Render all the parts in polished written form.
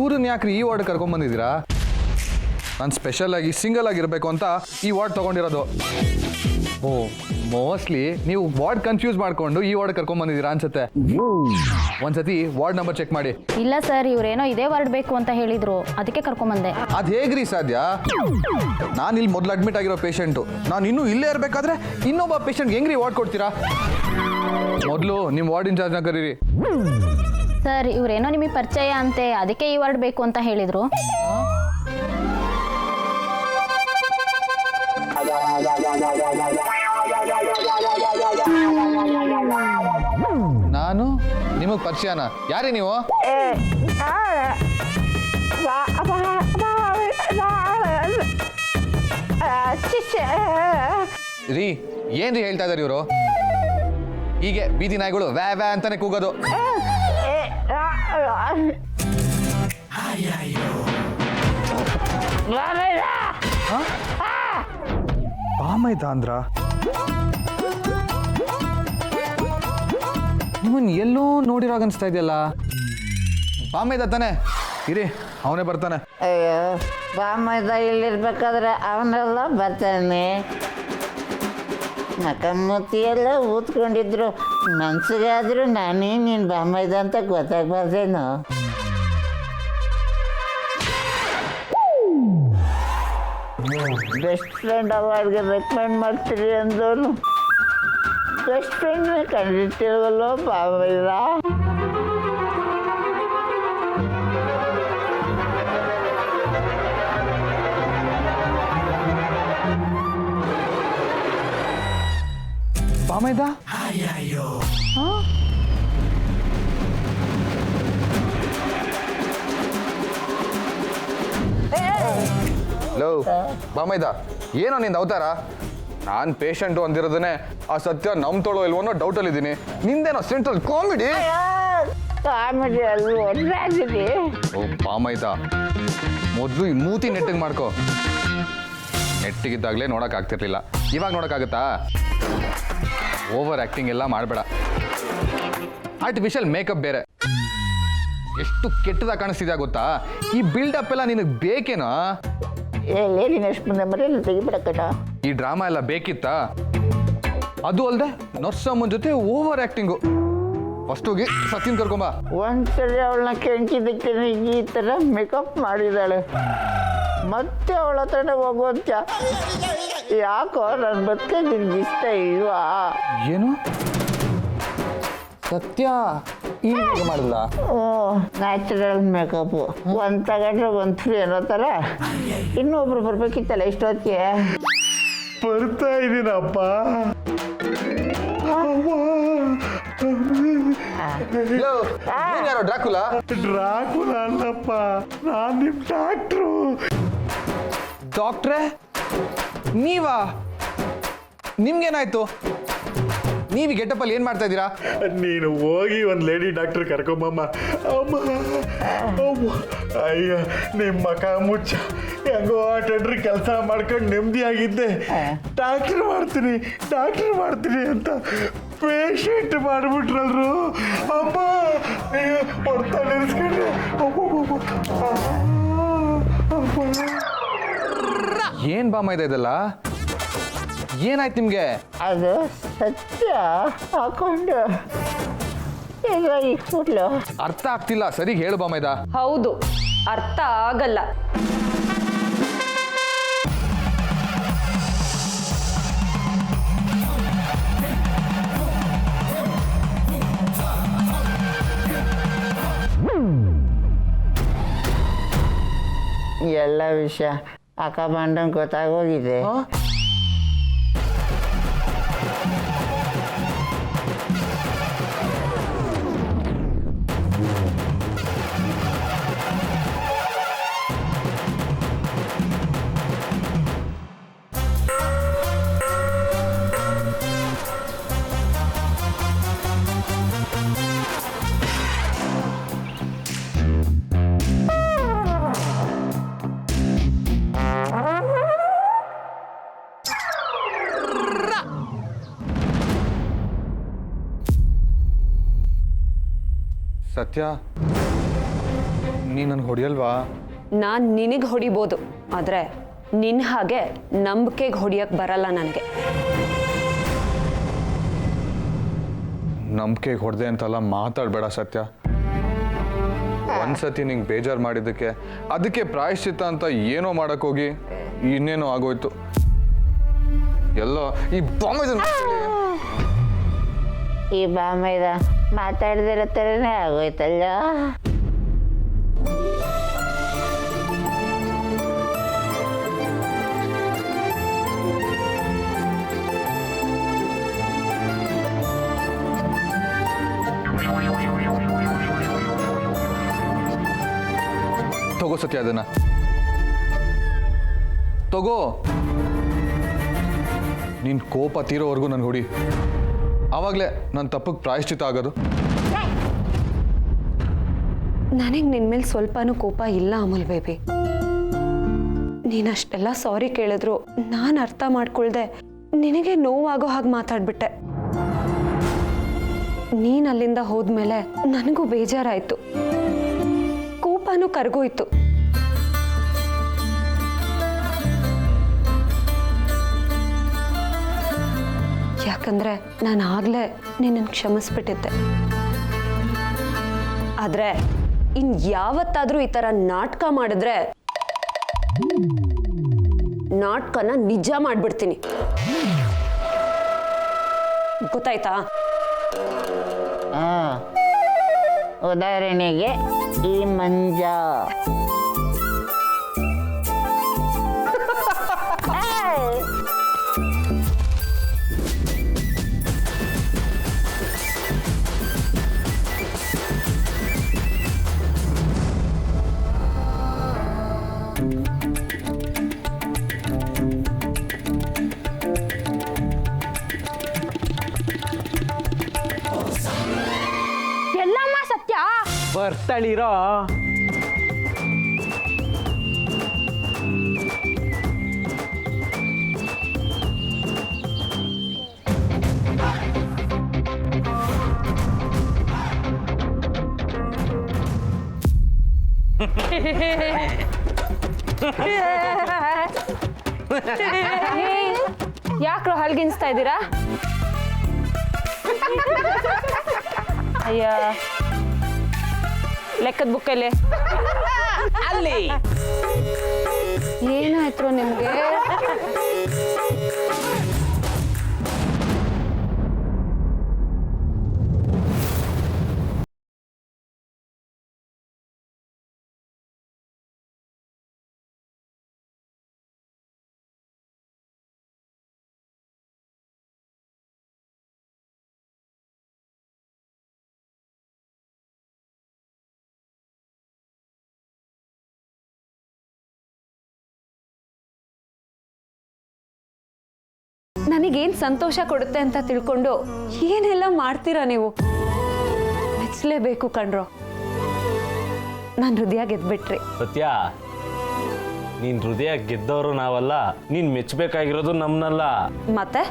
ಇವ್ರನ್ನ ಯಾಕ್ರಿ ಈ ವಾರ್ಡ್ ಕರ್ಕೊಂಡ್ಬಂದಿದ್ದೀರಾ? ನಾನು ಸ್ಪೆಷಲ್ ಆಗಿ ಸಿಂಗಲ್ ಆಗಿರಬೇಕು ಅಂತ ಈ ವಾರ್ಡ್ ತೊಗೊಂಡಿರೋದು. ಓ, ಮೋಸ್ಟ್ಲಿ ನೀವು ವಾರ್ಡ್ ಕನ್ಫ್ಯೂಸ್ ಮಾಡ್ಕೊಂಡು ಈ ವಾರ್ಡ್ ಕರ್ಕೊಂಡ್ಬಂದಿದ್ದೀರಾ ಅನ್ಸುತ್ತೆ. ಒಂದ್ಸತಿ ವಾರ್ಡ್ ನಂಬರ್ ಚೆಕ್ ಮಾಡಿ. ಇಲ್ಲ ಸರ್, ಇವ್ರೇನೋ ಇದೇ ವಾರ್ಡ್ ಬೇಕು ಅಂತ ಹೇಳಿದ್ರು, ಅದಕ್ಕೆ ಕರ್ಕೊಂಬಂದೆ. ಅದು ಹೇಗ್ರಿ ಸಾಧ್ಯ? ನಾನು ಇಲ್ಲಿ ಮೊದಲು ಅಡ್ಮಿಟ್ ಆಗಿರೋ ಪೇಷಂಟು, ನಾನು ಇನ್ನೂ ಇಲ್ಲೇ ಇರಬೇಕಾದ್ರೆ ಇನ್ನೊಬ್ಬ ಪೇಷಂಟ್ಗೆ ಹೆಂಗ್ರಿ ವಾರ್ಡ್ ಕೊಡ್ತೀರಾ? ಮೊದಲು ನಿಮ್ಮ ವಾರ್ಡ್ ಇನ್ಚಾರ್ಜ್ನ ಕರೀರಿ. ಸರ್, ಇವ್ರೇನೋ ನಿಮಗೆ ಪರಿಚಯ ಅಂತೆ, ಅದಕ್ಕೆ ಈ ವಾರ್ಡ್ ಬೇಕು ಅಂತ ಹೇಳಿದ್ರು. ನಾನು ನಿಮಗೆ ಪರಿಚಯನ? ಯಾರೇ ನೀವು? ರೀ, ಏನ್ರಿ ಹೇಳ್ತಾ ಇದಾರೆ ಇವರು? ಹೀಗೆ ಬೀದಿ ನಾಯಿಗಳು ವ್ಯಾ ವ್ಯಾ ಅಂತಾನೆ ಕೂಗೋದು. ಬಾಮೈದ ಅಂದ್ರ? ನಿಮ್ಮನ್ನ ಎಲ್ಲೋ ನೋಡಿರೋ ಅನ್ಸ್ತಾ ಇದೆಯಲ್ಲ. ಬಾಮೈದ ತಾನೆ? ಇರಿ, ಅವನೇ ಬರ್ತಾನೆ. ಅಯ್ಯೋ, ಬಾಮೈದ ಇಲ್ಲಿರ್ಬೇಕಾದ್ರೆ ಅವನೆಲ್ಲ ಬರ್ತಾನೆ. ಮಕಮ್ಮೂತಿ ಎಲ್ಲ ಊದ್ಕೊಂಡಿದ್ರು. ಮನ್ಸಿಗಾದ್ರೂ ನಾನೇ ನೀನು ಬಾಮೈದ ಅಂತ ಗೊತ್ತಾಗ್ಬಾರ್ದೇನೋ. ಬೆಸ್ಟ್ ಫ್ರೆಂಡ್ ಅವಾರ್ಡ್ಗೆ ರೆಕಮೆಂಡ್ ಮಾಡ್ತೀರಿ ಅಂದೋನು ಬೆಸ್ಟ್ ಫ್ರೆಂಡ್ ಕಂಡಿಟ್ಟಿಲ್ವಲ್ಲೋ ಬಾಮೈದ. ಬಾಮೈದ? ಲೋ ಬಾಮೈದ, ಏನೋ ನಿಂದ ಅವತಾರ? ನಾನು ಪೇಷಂಟು ಅಂದಿರೋದನ್ನೇ ಆ ಸತ್ಯ ನಂಬ್ತೋಳೋ ಇಲ್ವೋ ಅನ್ನೋ ಡೌಟಲ್ಲಿದ್ದೀನಿ. ನಿಂದೇನೋ ಸೆಂಟ್ರಲ್ ಕಾಮಿಡಿ. ಕಾಮಿಡಿ ಅಲ್ಲಿ ಒದ್ದಾಗಿದೆ. ಓ ಬಾಮೈದ, ಮೊದಲು ಈ ಮೂತಿ ನೆಟ್ಟಿಗೆ ಮಾಡ್ಕೋ. ನೆಟ್ಟಿಗಿದ್ದಾಗಲೇ ನೋಡೋಕ್ಕಾಗ್ತಿರ್ಲಿಲ್ಲ, ಇವಾಗ ನೋಡೋಕ್ಕಾಗತ್ತಾ? ಓವರ್ ಆ್ಯಕ್ಟಿಂಗ್ ಎಲ್ಲ ಮಾಡಬೇಡ. ಆರ್ಟಿಫಿಷಿಯಲ್ ಮೇಕಪ್ ಬೇರೆ. ಎಷ್ಟು ಕೆಟ್ಟದಾಗ ಕಾಣಿಸ್ತಿದ್ಯಾ ಗೊತ್ತಾ? ಈ ಬಿಲ್ಡಪ್ ಎಲ್ಲ ನಿನಗೆ ಬೇಕೇನೋ? ನೀನು ಎಷ್ಟು ಮುಂದೆ ಮರೆಯಲ್ಲಿ ತೆಗಿಬಿಡಕ್ಕಟ. ಈ ಡ್ರಾಮಾ ಎಲ್ಲ ಬೇಕಿತ್ತಾ? ಅದು ಅಲ್ಲದೆ ನರ್ಸಮ್ಮನ ಜೊತೆ ಓವರ್ ಆ್ಯಕ್ಟಿಂಗು. ಫಸ್ಟ್ ಹೋಗಿ ಸತ್ಯನ್ ಕರ್ಕೊಂಬ. ಒಂದ್ಸರಿ ಅವಳನ್ನ ಕೆಂಚಿದ್ದಕ್ಕೆ ಈ ಥರ ಮೇಕಪ್ ಮಾಡಿದ್ದಾಳೆ. ಮತ್ತೆ ಅವಳ ಹತ್ರನೇ ಹೋಗೋಂತ. ಯಾಕೋ ನನ್ನ ಬದುಕೆ ನಿನ್ಗೆ ಇಷ್ಟ ಇಲ್ವಾ? ಏನು ಸತ್ಯ ಈಗ ಮಾಡಿಲ್ಲ? Natural makeup. ಒಂದು ತಗೊಂಡ್ರೆ ಒಂದು ಫ್ರೀ ಅನ್ನೋ ಥರ ಇನ್ನೊಬ್ರು ಬರ್ಬೇಕಿತ್ತಲ್ಲ ಇಷ್ಟೊತ್ತಿಗೆ. ಬರ್ತಾ ಇದ್ದೀನಪ್ಪ. ಯಾರೋ ಡ್ರಾಕುಲಾ? ಡ್ರಾಕುಲಾ ಅಲ್ಲಪ್ಪ, ನಾನು ನಿಮ್ಮ ಡಾಕ್ಟ್ರು. ಡಾಕ್ಟ್ರೇ ನೀವಾ? ನಿಮ್ಗೇನಾಯ್ತು? ನೀವು ಗೆಟಪ್ಪಲ್ಲಿ ಏನು ಮಾಡ್ತಾ ಇದ್ದೀರಾ? ನೀನು ಹೋಗಿ ಒಂದು ಲೇಡಿ ಡಾಕ್ಟರ್ ಕರ್ಕೊಂಬಮ್ಮ. ಅಮ್ಮ ಅಯ್ಯ, ನಿಮ್ಮ ಮಕ ಮುಚ್ಚ. ಹೆಂಗೋ ಟೆಂಡ್ರಿ ಕೆಲಸ ಮಾಡ್ಕೊಂಡು ನೆಮ್ಮದಿಯಾಗಿದ್ದೆ. ಡಾಕ್ಟ್ರ್ ಮಾಡ್ತೀನಿ ಅಂತ ಪೇಷಂಟ್ ಮಾಡಿಬಿಟ್ರಲ್ರು. ಅಮ್ಮ ಹೊಡ್ತಾ ನಿಲ್ಸ್ಕೊಂಡ್ರೆ. ಏನು ಬಾಮೈದ ಇದೆಲ್ಲ? ಏನಾಯ್ತು ನಿಮಗೆ? ಅದು ಸತ್ಯ ಹಾಕೊಂಡು ಈಗ ಕೂಡ್ಲು ಅರ್ಥ ಆಗ್ತಿಲ್ಲ, ಸರಿ ಹೇಳು ಬಾಮೈದ. ಹೌದು, ಅರ್ಥ ಆಗಲ್ಲ. ಎಲ್ಲ ವಿಷಯ ಅಕ್ಕಬಂಡಂಗೆ ಗೊತ್ತಾಗೋಗಿದೆ. ಸತ್ಯ, ನೀ ನನ್ಗೆ ಹೊಡಿಯಲ್ವಾ? ನಾನು ನಿನಗೆ ಹೊಡಿಬೋದು, ಆದರೆ ನಿನ್ನ ಹಾಗೆ ನಂಬಿಕೆಗೆ ಹೊಡಿಯಕ್ಕೆ ಬರಲ್ಲ ನನಗೆ. ನಂಬಿಕೆಗೆ ಹೊಡೆದೆ ಅಂತೆಲ್ಲ ಮಾತಾಡಬೇಡ ಸತ್ಯ. ಒಂದ್ಸತಿ ನಿಂಗೆ ಬೇಜಾರು ಮಾಡಿದ್ದಕ್ಕೆ ಅದಕ್ಕೆ ಪ್ರಾಯಶ್ಚಿತ್ತ ಅಂತ ಏನೋ ಮಾಡೋಕ್ಕೋಗಿ ಇನ್ನೇನೋ ಆಗೋಯ್ತು. ಎಲ್ಲೋ ಈ ಈ ಬಾಮೈದ ಮಾತಾಡ್ದಿರೋ ಥರನೇ ಆಗೋಯ್ತಲ್ಲ. ತಗೋ ಸತ್ಯ, ಅದನ್ನ ತಗೋ. ನಿನ್ ಕೋಪ ತೀರೋವರೆಗೂ ನನ್ಗೆ ಹೊಡಿ. ಆವಾಗಲೇ ನನ್ನ ತಪ್ಪಿಗೆ ಪ್ರಾಯಶ್ಚಿತ ಆಗೋದು. ನನಗೆ ನಿನ್ನ ಮೇಲೆ ಸ್ವಲ್ಪನೂ ಕೋಪ ಇಲ್ಲ ಅಮೂಲ್ ಬೇಬಿ. ನೀನಷ್ಟೆಲ್ಲ ಸಾರಿ ಕೇಳಿದ್ರು ನಾನು ಅರ್ಥ ಮಾಡ್ಕೊಳ್ದೆ ನಿನಗೆ ನೋವಾಗೋ ಹಾಗೆ ಮಾತಾಡ್ಬಿಟ್ಟೆ. ನೀನು ಅಲ್ಲಿಂದ ಹೋದ್ಮೇಲೆ ನನಗೂ ಬೇಜಾರಾಯ್ತು, ಕೋಪನೂ ಕರ್ಗೋಯ್ತು. ಯಾಕಂದ್ರೆ ನಾನು ಆಗ್ಲೇ ನಿನ್ನನ್ನು ಕ್ಷಮಿಸ್ಬಿಟ್ಟಿದ್ದೆ. ಆದ್ರೆ ಇನ್ ಯಾವತ್ತಾದ್ರೂ ಈ ತರ ನಾಟಕ ಮಾಡಿದ್ರೆ ನಾಟಕನ ನಿಜ ಮಾಡ್ಬಿಡ್ತೀನಿ, ಗೊತ್ತಾಯ್ತಾ? ಉದಾಹರಣೆಗೆ ಈ ಮಂಜ. ಎಲ್ಲಮ್ಮ ಸತ್ಯ ಬರ್ತಳಿರೋ. ಯಾಕ್ರೋ ಹಲ್ಗಿನ್ಸ್ತಾ ಇದ್ದೀರಾ? ಅಯ್ಯ, ಲೆಕ್ಕದ ಬುಕ್ಕಲ್ಲಿ ಅಲ್ಲಿ ಏನಾಯ್ತು ನಿಮ್ಗೆ? ನನಗೇನ್ ಸಂತೋಷ ಕೊಡುತ್ತೆ ಅಂತ ತಿಳ್ಕೊಂಡು ಏನೆಲ್ಲ ಮಾಡ್ತೀರಾ ನೀವು? ಮೆಚ್ಚಲೇಬೇಕು ಕಣ್ರೋ, ನಾನು ಹೃದಯ ಗೆದ್ಬಿಟ್ರಿ. ಸತ್ಯ, ನೀನ್ ಹೃದಯ ಗೆದ್ದವರು ನಾವಲ್ಲ, ನೀನ್ ಮೆಚ್ಚಬೇಕಾಗಿರೋದು ನಮ್ನಲ್ಲ, ಮತ್ತೆ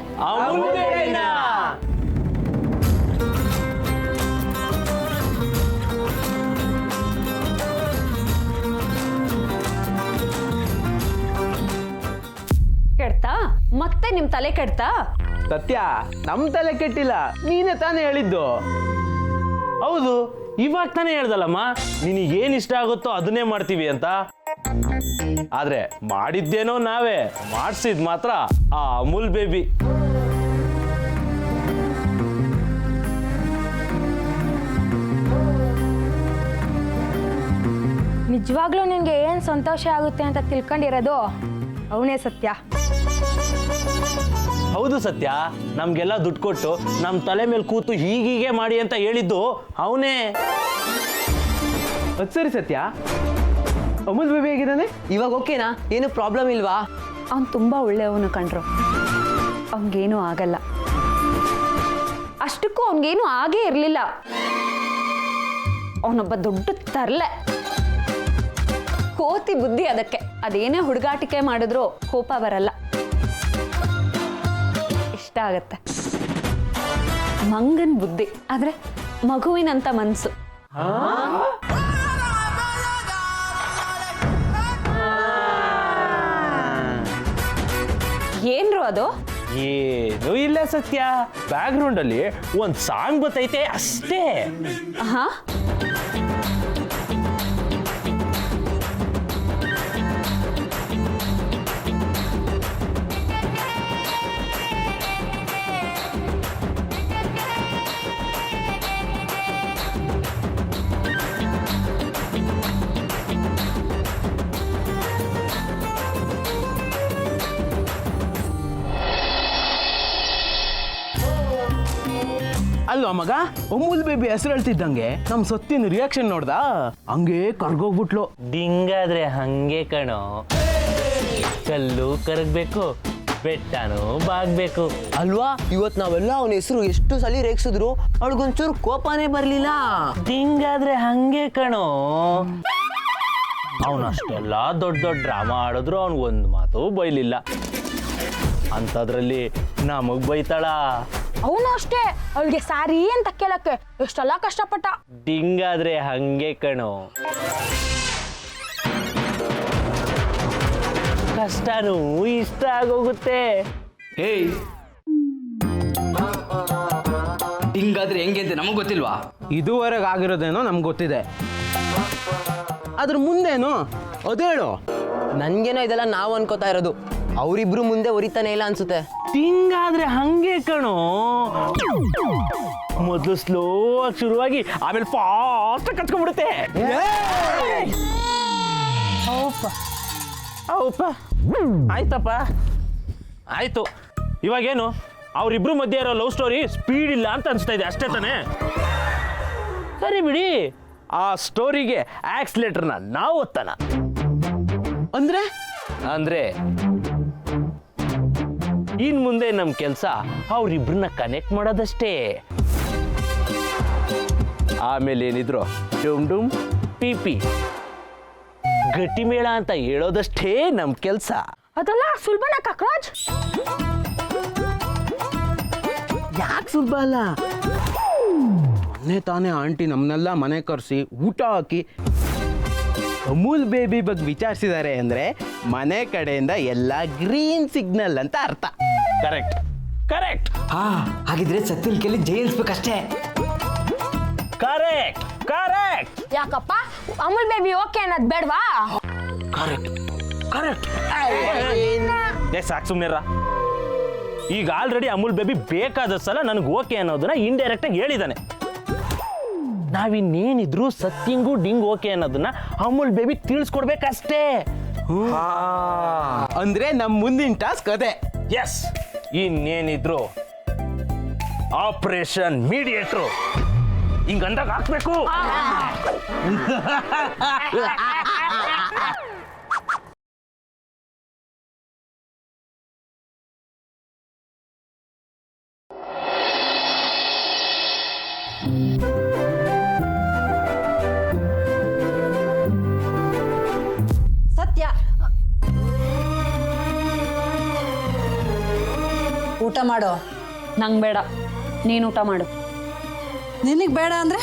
ಕೆಡ್ತಾ? ಮತ್ತೆ ನಿಮ್ ತಲೆ ಕೆಡ್ತಾ? ಸತ್ಯ, ನಮ್ ತಲೆ ಕೆಟ್ಟಿಲ್ಲ, ನೀನೇ ತಾನೇ ಹೇಳಿದ್ದು. ಹೌದು, ಇವಾಗ ತಾನೇ ಹೇಳ್ದಲ್ಲಮ್ಮ ನಿನಗೇನ್ ಇಷ್ಟ ಆಗುತ್ತೋ ಅದನ್ನೇ ಮಾಡ್ತೀವಿ ಅಂತ. ಆದ್ರೆ ಮಾಡಿದ್ದೇನೋ ನಾವೇ, ಮಾಡಿಸಿದ್ ಮಾತ್ರ ಆ ಅಮೂಲ್ ಬೇಬಿ. ನಿಜವಾಗ್ಲೂ ನಿನ್ಗೆ ಏನ್ ಸಂತೋಷ ಆಗುತ್ತೆ ಅಂತ ತಿಳ್ಕೊಂಡಿರೋದು ಅವನೇ ಸತ್ಯ. ಹೌದು ಸತ್ಯ, ನಮ್ಗೆಲ್ಲ ದುಡ್ಡು ಕೊಟ್ಟು ನಮ್ ತಲೆ ಮೇಲೆ ಕೂತು ಹೀಗೀಗೆ ಮಾಡಿ ಅಂತ ಹೇಳಿದ್ದು ಅವನೇ. ಅದ್ ಸರಿ ಸತ್ಯ, ಅಮೂಲ್ ಬೇಬಿ ಹೇಗಿದ್ದಾನೆ ಇವಾಗ? ಓಕೆನಾ? ಏನು ಪ್ರಾಬ್ಲಮ್ ಇಲ್ವಾ? ಅವ್ನು ತುಂಬಾ ಒಳ್ಳೆಯವನು ಕಣ್ರು, ಅವನಿಗೇನು ಆಗಲ್ಲ. ಅಷ್ಟಕ್ಕೂ ಅವನಿಗೇನು ಆಗೇ ಇರಲಿಲ್ಲ. ಅವನೊಬ್ಬ ದೊಡ್ಡ ತರ್ಲೆ, ಕೋತಿ ಬುದ್ಧಿ. ಅದಕ್ಕೆ ಅದೇನೇ ಹುಡುಗಾಟಿಕೆ ಮಾಡಿದ್ರು ಕೋಪ ಬರಲ್ಲ, ಇಷ್ಟ ಆಗತ್ತೆ. ಮಂಗನ್ ಬುದ್ಧಿ, ಆದ್ರೆ ಮಗುವಿನಂತ ಮನ್ಸು. ಏನ್ರು ಅದು? ಏನೂ ಇಲ್ಲ ಸತ್ಯ, ಬ್ಯಾಕ್ಗ್ರೌಂಡ್ ಅಲ್ಲಿ ಒಂದ್ ಸಾಂಗ್ ಬರ್ತೈತೆ ಅಷ್ಟೇ. ಹಾ, ಅಲ್ವಾ ಮಗ, ಅಮೂಲ್ ಬೇಬಿ ಹೆಸರು ಹೇಳ್ತಿದ್ದಂಗೆ ನಮ್ ಸೊತ್ತಿನ ರಿಯಾಕ್ಷನ್ ನೋಡ್ದ, ಹಂಗೆ ಕರ್ಗೋಗ್ಬಿಟ್ಲು. ದಿಂಗಾದ್ರೆ ಹಂಗೆ ಕಣೋ, ಕಲ್ಲು ಕರಗ್ಬೇಕು, ಬೆಟ್ಟನೂ ಬಾಗ್ಬೇಕು. ಅಲ್ವಾ, ಇವತ್ ನಾವೆಲ್ಲ ಅವನ ಹೆಸರು ಎಷ್ಟು ಸಲ ರೇಗಿಸಿದ್ರು ಅವಳಿಗೊಂಚೂರು ಕೋಪನೇ ಬರ್ಲಿಲ್ಲ. ದಿಂಗಾದ್ರೆ ಹಂಗೆ ಕಣೋ, ಅವನಷ್ಟೆಲ್ಲ ದೊಡ್ಡ ದೊಡ್ಡ ಡ್ರಾಮಾ ಆಡಿದ್ರು ಅವ್ನು ಒಂದು ಮಾತು ಬೈಲಿಲ್ಲ. ಅಂಥದ್ರಲ್ಲಿ ನಮಗ್ ಬೈತಾಳ. ಅವನು ಅಷ್ಟೇ, ಅವಳಿಗೆ ಸಾರಿ ಅಂತ ಕೇಳಕ್ಕೆ ಎಷ್ಟೆಲ್ಲ ಕಷ್ಟಪಟ್ಟ. ದಿಂಗಾದ್ರೆ ಹಂಗೆ ಕಣೋ, ಕಷ್ಟನೂ ಇಷ್ಟ ಆಗೋಗುತ್ತೆ. ಹೇಯ್, ಹಿಂಗಾದ್ರೆ ಹೆಂಗೆ ಅಂತ ನಮಗ್ ಗೊತ್ತಿಲ್ವಾ? ಇದುವರೆಗೆ ಆಗಿರೋದೇನೋ ನಮ್ಗೆ ಗೊತ್ತಿದೆ, ಅದ್ರ ಮುಂದೇನು ಅದೇಳು. ನನ್ಗೇನೋ ಇದೆಲ್ಲ ನಾವು ಅನ್ಕೋತಾ ಇರೋದು, ಅವರಿಬ್ರು ಮುಂದೆ ಒರಿತಾನೆ ಇಲ್ಲ ಅನ್ಸುತ್ತೆ. ದಿಂಗಾದ್ರೆ ಹಂಗೆ ಕಣೋ, ಮೊದಲು ಸ್ಲೋ ಆಗಿ ಶುರುವಾಗಿ ಆಮೇಲೆ ಫಾಸ್ಟ್ ಕಚ್ಕೊಂಡ್ಬಿಡುತ್ತೆ. ಹೌಪ್ಪ, ಆಯ್ತಪ್ಪ, ಆಯ್ತು. ಇವಾಗೇನು ಅವ್ರಿಬ್ರು ಮಧ್ಯೆ ಇರೋ ಲವ್ ಸ್ಟೋರಿ ಸ್ಪೀಡ್ ಇಲ್ಲ ಅಂತ ಅನ್ಸ್ತಾ ಇದೆ ಅಷ್ಟೇ ತಾನೇ? ಸರಿ ಬಿಡಿ, ಆ ಸ್ಟೋರಿಗೆ ಆಕ್ಸಿಲೇಟರ್ನ ನಾವು ಒತ್ತಾನ. ಅಂದ್ರೆ ಅಂದ್ರೆ ಇನ್ ಮುಂದೆ ನಮ್ ಕೆಲ್ಸ ಅವ್ರಿಬ್ರನ್ನ ಕನೆಕ್ಟ್ ಮಾಡೋದಷ್ಟೇ. ಆಮೇಲೆ ಏನಿದ್ರು ಡುಮ್ ಡುಮ್ ಪಿ ಪಿ ಗಟ್ಟಿ ಮೇಳ ಅಂತ ಹೇಳೋದಷ್ಟೇ ನಮ್ ಕೆಲ್ಸ. ಅದೆಲ್ಲ ಸುಲಭನ ಕಾಕ್ರಾಜ್? ಯಾಕೆ ಸುಲಭ ಅಲ್ಲ? ಮೊನ್ನೆ ತಾನೇ ಆಂಟಿ ನಮ್ಮನ್ನೆಲ್ಲ ಮನೆ ಕರೆಸಿ ಊಟ ಹಾಕಿ ಅಮೂಲ್ ಬೇಬಿ ಬಗ್ಗೆ ವಿಚಾರಿಸಿದ್ದಾರೆ ಅಂದ್ರೆ ಮನೆ ಕಡೆಯಿಂದ ಎಲ್ಲ ಗ್ರೀನ್ ಸಿಗ್ನಲ್ ಅಂತ ಅರ್ಥ. ಕರೆಕ್ಟ್ ಕರೆಕ್ಟ್ ಹಾಗಿದ್ರೆ ಸತ್ತಿಲ್ ಕೇಳಿ ಜಯಿಸ್ಬೇಕಷ್ಟೇ. ಕರೆಕ್ಟ್ ಕರೆಕ್ಟ್ ಯಾಕಪ್ಪ ಅಮೂಲ್ ಬೇಬಿ ಓಕೆ ಅನ್ನೋದು ಬೇಡವಾ? Correct correct. ಸಾಕು ಸುಮ್ನೆರ. ಈಗ ಆಲ್ರೆಡಿ ಅಮೂಲ್ ಬೇಬಿ ಬೇಕಾದ ಸಲ ನನಗೆ ಓಕೆ ಅನ್ನೋದನ್ನ ಇಂಡೈರೆಕ್ಟ್ ಆಗಿ ಹೇಳಿದಾನೆ. ನಾವಿನ್ನೇನಿದ್ರು ಸತ್ಯಂಗೂ ಡಿಂಗ್ ಓಕೆ ಅನ್ನೋದನ್ನ ಅಮೂಲ್ ಬೇಬಿ ತಿಳಿಸ್ಕೊಡ್ಬೇಕಷ್ಟೇ. ಅಂದ್ರೆ ನಮ್ ಮುಂದಿನ ಟಾಸ್ಕ್ ಅದೇ. ಎಸ್, ಇನ್ನೇನಿದ್ರು ಆಪರೇಷನ್ ಮೀಡಿಯೇಟ್ರು ಹಿಂಗಂದಾಗ ಹಾಕ್ಬೇಕು. ಸತ್ಯ, ಊಟ ಮಾಡೋ. ನಂಗೆ ಬೇಡ, ನೀನು ಊಟ ಮಾಡು. ನಿನಗೆ ಬೇಡ ಅಂದ್ರೆ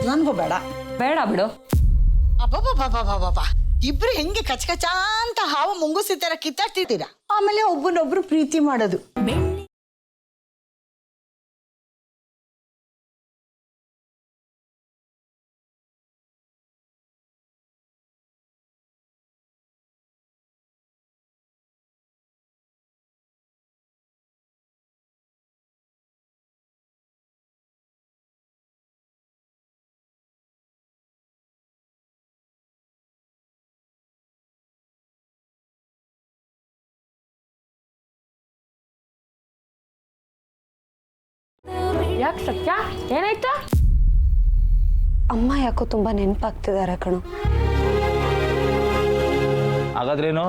ನನಗೂ ಬೇಡ. ಬೇಡ ಬಿಡು. ಅಬ್ಬಬ್ಬಬ್ಬಬ್ಬಬ್ಬ, ಇಬ್ರು ಹೆಂಗೆ ಕಚಕಚ ಅಂತ ಹಾವು ಮುಂಗುಸಿ ತರ ಕಿತ್ತಾಡ್ತಿದ್ದೀರಾ, ಆಮೇಲೆ ಒಬ್ಬನೊಬ್ರು ಪ್ರೀತಿ ಮಾಡೋದು. ಯಾಕೆ ಸತ್ಯ, ಏನಾಯ್ತಾ? ಅಮ್ಮ ಯಾಕೋ ತುಂಬಾ ನೆನಪಾಗ್ತಿದ್ದಾರೆ ಕಣೋ. ಹಾಗಾದ್ರೇನು,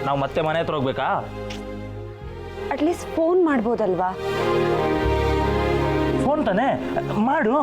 ನಾವು ಮತ್ತೆ ಮನೆ ಹತ್ರ ಹೋಗ್ಬೇಕಾ? At least phone ಮಾಡ್ಬೋದಲ್ವಾ? ಫೋನ್ ತಾನೆ ಮಾಡು.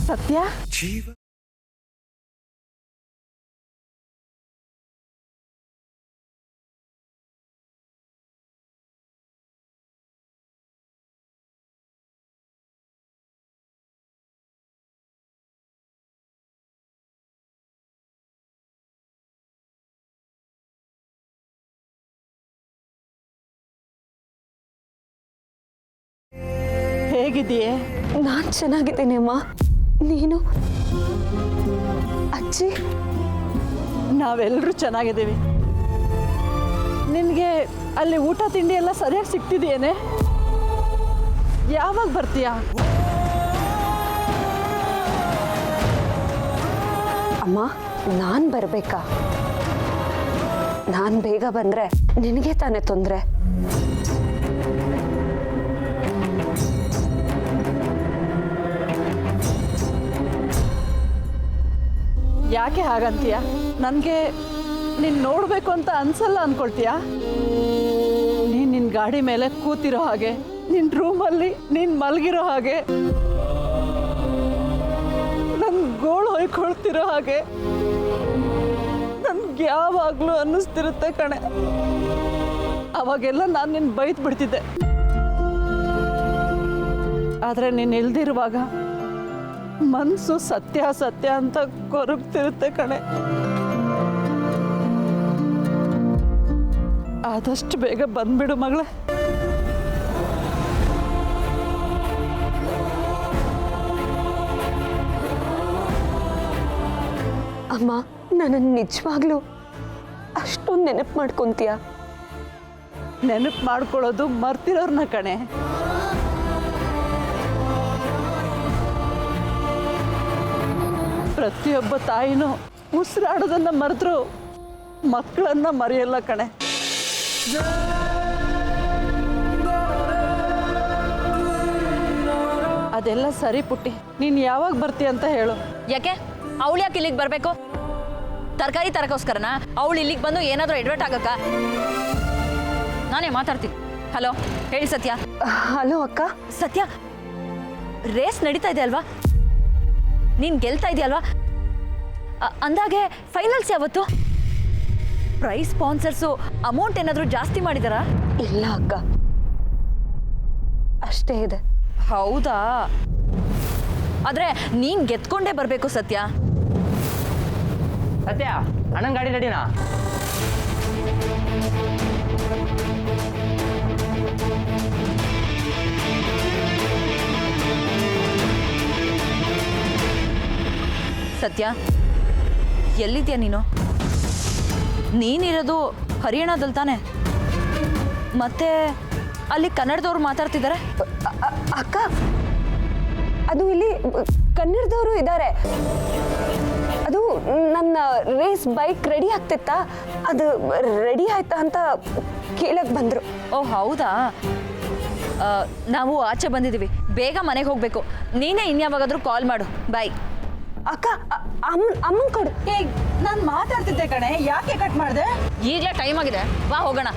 ಸತ್ಯ ಹೇಗಿದೆಯೇ? ನಾನು ಚೆನ್ನಾಗಿದ್ದೀನಿ ಅಮ್ಮ. ನೀನು ಅಜ್ಜಿ? ನಾವೆಲ್ಲರೂ ಚೆನ್ನಾಗಿದ್ದೀವಿ. ನಿನಗೆ ಅಲ್ಲಿ ಊಟ ತಿಂಡಿ ಎಲ್ಲ ಸರಿಯಾಗಿ ಸಿಗ್ತಿದೆಯೇನೆ? ಯಾವಾಗ ಬರ್ತೀಯಾ? ಅಮ್ಮ, ನಾನು ಬರಬೇಕಾ? ನಾನು ಬೇಗ ಬಂದರೆ ನಿನಗೆ ತಾನೇ ತೊಂದರೆ. ಯಾಕೆ ಹಾಗಂತೀಯ? ನನಗೆ ನೀನು ನೋಡಬೇಕು ಅಂತ ಅನ್ಸಲ್ಲ ಅಂದ್ಕೊಳ್ತೀಯಾ? ನೀನು ನಿನ್ನ ಗಾಡಿ ಮೇಲೆ ಕೂತಿರೋ ಹಾಗೆ, ನಿನ್ನ ರೂಮಲ್ಲಿ ನೀನು ಮಲಗಿರೋ ಹಾಗೆ, ನನ್ನ ಗೋಳು ಹೊಯ್ಕೊಳ್ತಿರೋ ಹಾಗೆ ನನ್ಗೆ ಯಾವಾಗಲೂ ಅನ್ನಿಸ್ತಿರುತ್ತೆ ಕಣೆ. ಅವಾಗೆಲ್ಲ ನಾನು ನಿನ್ನ ಬೈದು ಬಿಡ್ತಿದ್ದೆ. ಆದರೆ ನೀನು ಇಲ್ದಿರುವಾಗ ಮನಸ್ಸು ಸತ್ಯ ಸತ್ಯ ಅಂತ ಕೊರಗ್ತಿರುತ್ತೆ ಕಣೆ. ಆದಷ್ಟು ಬೇಗ ಬಂದ್ಬಿಡು ಮಗಳೇ. ಅಮ್ಮ, ನನ್ನನ್ನು ನಿಜವಾಗ್ಲೂ ಅಷ್ಟೊಂದು ನೆನಪು ಮಾಡ್ಕೊತೀಯ? ನೆನಪು ಮಾಡ್ಕೊಳ್ಳೋದು ಮರ್ತಿರೋರ್ನ ಕಣೆ. ಪ್ರತಿಯೊಬ್ಬ ತಾಯಿನೂ ಉಸಿರಾಡೋದನ್ನ ಮರೆದ್ರು ಮಕ್ಕಳನ್ನ ಮರೆಯಲ್ಲ ಕಣೆ. ಅದೆಲ್ಲ ಸರಿ ಪುಟ್ಟಿ, ನೀನು ಯಾವಾಗ ಬರ್ತೀಯ ಅಂತ ಹೇಳು. ಯಾಕೆ ಅವಳು ಯಾಕೆ ಇಲ್ಲಿಗೆ ಬರಬೇಕು? ತರಕಾರಿ ತರಕೋಸ್ಕರನಾ? ಅವಳು ಇಲ್ಲಿಗೆ ಬಂದು ಏನಾದರೂ ಎಡ್ವರ್ಟ್ ಆಗಕ್ಕ? ನಾನೇ ಮಾತಾಡ್ತೀನಿ. ಹಲೋ, ಹೇಳಿ ಸತ್ಯ. ಹಲೋ ಅಕ್ಕ. ಸತ್ಯ, ರೇಸ್ ನಡೀತಾ ಇದೆ ಅಲ್ವಾ? ನೀನು ಗೆಲ್ತಾ ಇದೆಯಲ್ವಾ? ಅಂದಾಗೆ ಫೈನಲ್ಸ್ ಯಾವತ್ತು? ಪ್ರೈಸ್ ಸ್ಪಾನ್ಸರ್ಸು ಅಮೌಂಟ್ ಏನಾದರೂ ಜಾಸ್ತಿ ಮಾಡಿದಾರಾ? ಇಲ್ಲ ಅಕ್ಕ, ಅಷ್ಟೇ ಇದೆ. ಹೌದಾ? ಆದರೆ ನೀನು ಗೆದ್ಕೊಂಡೇ ಬರಬೇಕು ಸತ್ಯ. ಸತ್ಯ, ಅಣ್ಣನ ಗಾಡಿ ರೆಡಿನಾ? ಸತ್ಯ, ಎಲ್ಲಿದ್ಯಾ ನೀನು? ನೀನಿರೋದು ಹರಿಯಾಣದಲ್ಲಿ ತಾನೆ? ಮತ್ತೆ ಅಲ್ಲಿ ಕನ್ನಡದವ್ರು ಮಾತಾಡ್ತಿದ್ದಾರೆ. ಅಕ್ಕ, ಅದು ಇಲ್ಲಿ ಕನ್ನಡದವರು ಇದ್ದಾರೆ. ಅದು ನನ್ನ ರೇಸ್ ಬೈಕ್ ರೆಡಿ ಆಗ್ತಿತ್ತಾ, ಅದು ರೆಡಿ ಆಯ್ತಾ ಅಂತ ಕೇಳಕ್ಕೆ ಬಂದರು. ಓ ಹೌದಾ? ನಾವು ಆಚೆ ಬಂದಿದ್ದೀವಿ, ಬೇಗ ಮನೆಗೆ ಹೋಗಬೇಕು. ನೀನೇ ಇನ್ಯಾವಾಗಾದರೂ ಕಾಲ್ ಮಾಡು. ಬಾಯ್. ಅಕ್ಕ, ಅಮ್ಮನ್ ಕೊಡು. ನಾನು ಮಾತಾಡ್ತಿದ್ದೆ ಕಣೆ, ಯಾಕೆ ಕಟ್ ಮಾಡಿದೆ? ಈಗಲೇ ಟೈಮ್ ಆಗಿದೆ, ಬಾ ಹೋಗೋಣ.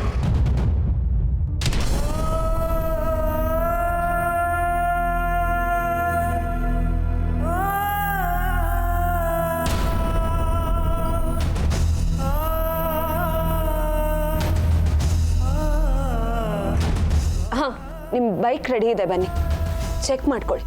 ಹಾಂ, ನಿಮ್ಮ ಬೈಕ್ ರೆಡಿ ಇದೆ, ಬನ್ನಿ ಚೆಕ್ ಮಾಡ್ಕೊಳ್ಳಿ.